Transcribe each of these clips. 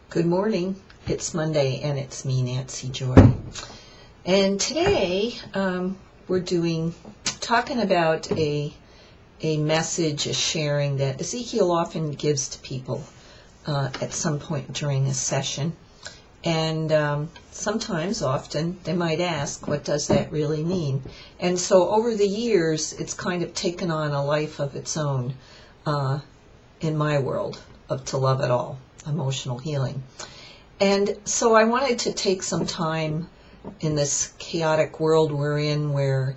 Good morning. It's Monday, and it's me, Nancy Joy. And today we're talking about a message, a sharing that Ezekiel often gives to people at some point during a session. And sometimes, often, they might ask, what does that really mean? And so over the years, it's kind of taken on a life of its own in my world of To Love It All, emotional healing. And so I wanted to take some time in this chaotic world we're in, where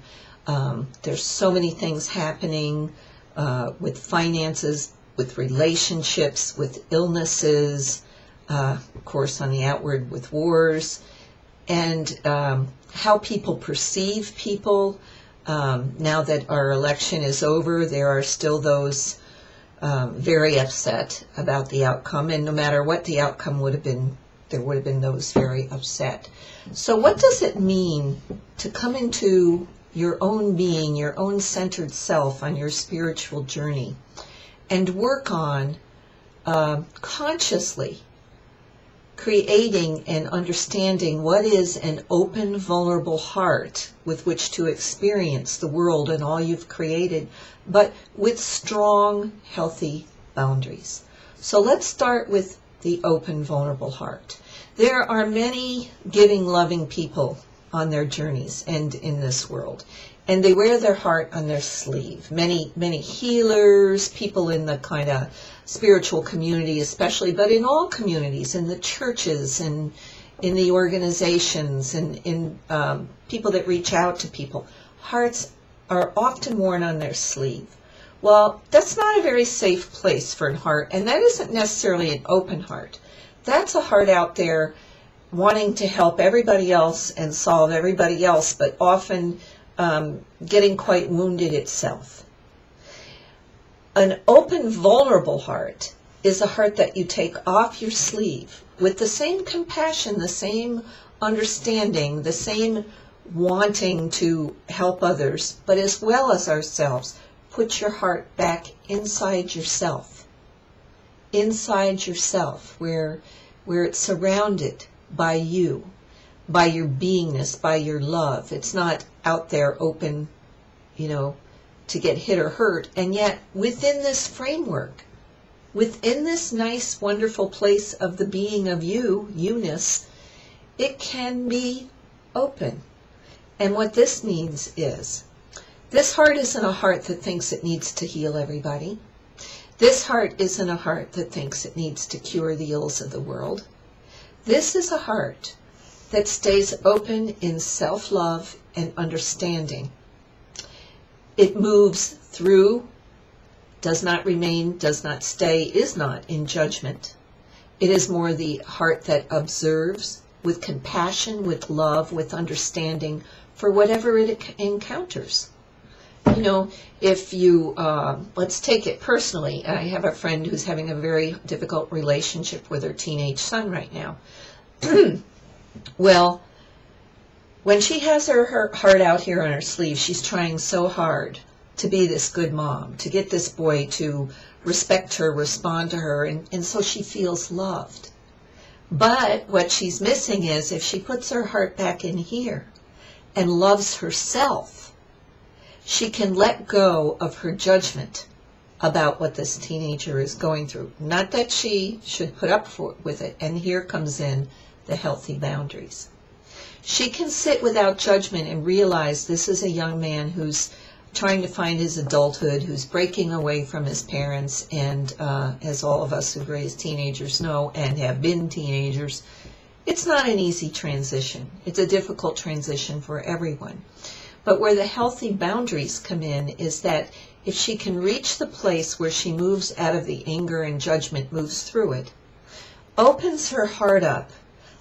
there's so many things happening with finances, with relationships, with illnesses, of course on the outward with wars, and how people perceive people. Now that our election is over, there are still those very upset about the outcome, and no matter what the outcome would have been, there would have been those very upset. So what does it mean to come into your own being, your own centered self on your spiritual journey, and work on consciously creating and understanding what is an open, vulnerable heart with which to experience the world and all you've created, but with strong, healthy boundaries. So let's start with the open, vulnerable heart. There are many giving, loving people on their journeys and in this world, and they wear their heart on their sleeve. Many healers, people in the kind of spiritual community especially, but in all communities, in the churches and in the organizations and in people that reach out to people, hearts are often worn on their sleeve. Well, that's not a very safe place for a heart, and that isn't necessarily an open heart. That's a heart out there wanting to help everybody else and solve everybody else, but often getting quite wounded itself. An open, vulnerable heart is a heart that you take off your sleeve with the same compassion, the same understanding, the same wanting to help others, but as well as ourselves. Put your heart back inside yourself, where it's surrounded by you, by your beingness, by your love. It's not out there open, to get hit or hurt. And yet, within this framework, within this nice, wonderful place of the being of you-ness, it can be open. And what this means is, this heart isn't a heart that thinks it needs to heal everybody. This heart isn't a heart that thinks it needs to cure the ills of the world. This is a heart that stays open in self-love and understanding. It moves through, does not remain, does not stay, is not in judgment. It is more the heart that observes with compassion, with love, with understanding for whatever it encounters. If you, let's take it personally. I have a friend who's having a very difficult relationship with her teenage son right now. Well, when she has her heart out here on her sleeve, she's trying so hard to be this good mom, to get this boy to respect her, respond to her, and so she feels loved. But what she's missing is, if she puts her heart back in here and loves herself, she can let go of her judgment about what this teenager is going through. Not that she should put up with it, and here comes in the healthy boundaries. She can sit without judgment and realize this is a young man who's trying to find his adulthood, who's breaking away from his parents, and as all of us who've raised teenagers know and have been teenagers, it's not an easy transition. It's a difficult transition for everyone. But where the healthy boundaries come in is that if she can reach the place where she moves out of the anger and judgment, moves through it, opens her heart up,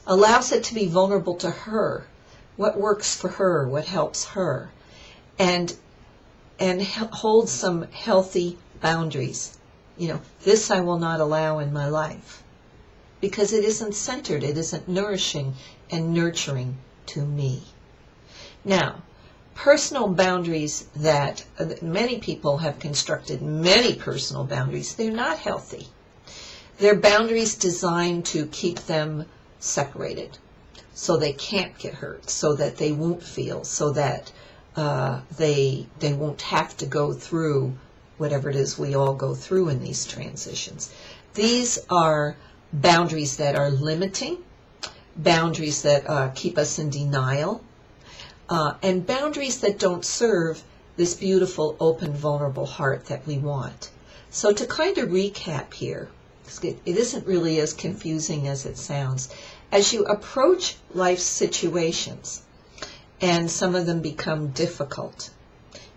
allows it to be vulnerable to her, what works for her, what helps her, and holds some healthy boundaries. This I will not allow in my life, because it isn't centered, it isn't nourishing and nurturing to me. Now, personal boundaries that many people have constructed, many personal boundaries, they're not healthy. They're boundaries designed to keep them separated, so they can't get hurt, so that they won't feel, so that they won't have to go through whatever it is we all go through in these transitions. These are boundaries that are limiting, boundaries that keep us in denial, and boundaries that don't serve this beautiful, open, vulnerable heart that we want. So to kind of recap here, it isn't really as confusing as it sounds. As you approach life's situations, and some of them become difficult,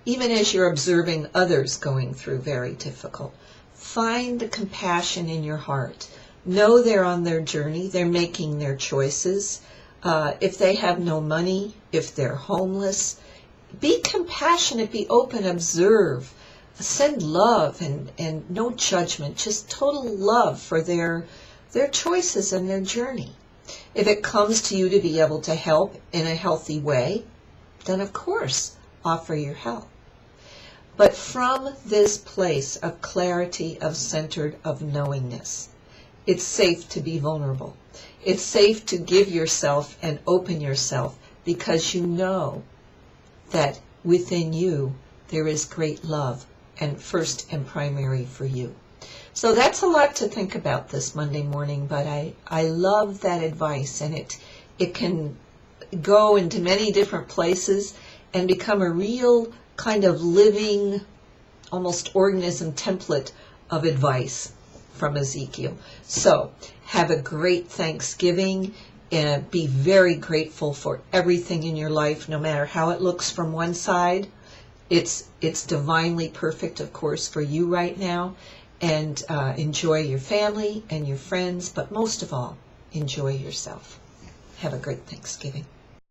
even as you're observing others going through very difficult, find the compassion in your heart. Know they're on their journey, they're making their choices. If they have no money, if they're homeless, be compassionate, be open, observe, send love and no judgment, just total love for their choices and their journey. If it comes to you to be able to help in a healthy way, then of course offer your help. But from this place of clarity, of centered, of knowingness, it's safe to be vulnerable. It's safe to give yourself and open yourself, because you know that within you there is great love, and first and primary for you. So that's a lot to think about this Monday morning, but I love that advice, and it can go into many different places and become a real kind of living, almost organism template of advice from Ezekiel. So have a great Thanksgiving, and be very grateful for everything in your life, no matter how it looks from one side. It's divinely perfect, of course, for you right now. And enjoy your family and your friends, but most of all, enjoy yourself. Have a great Thanksgiving.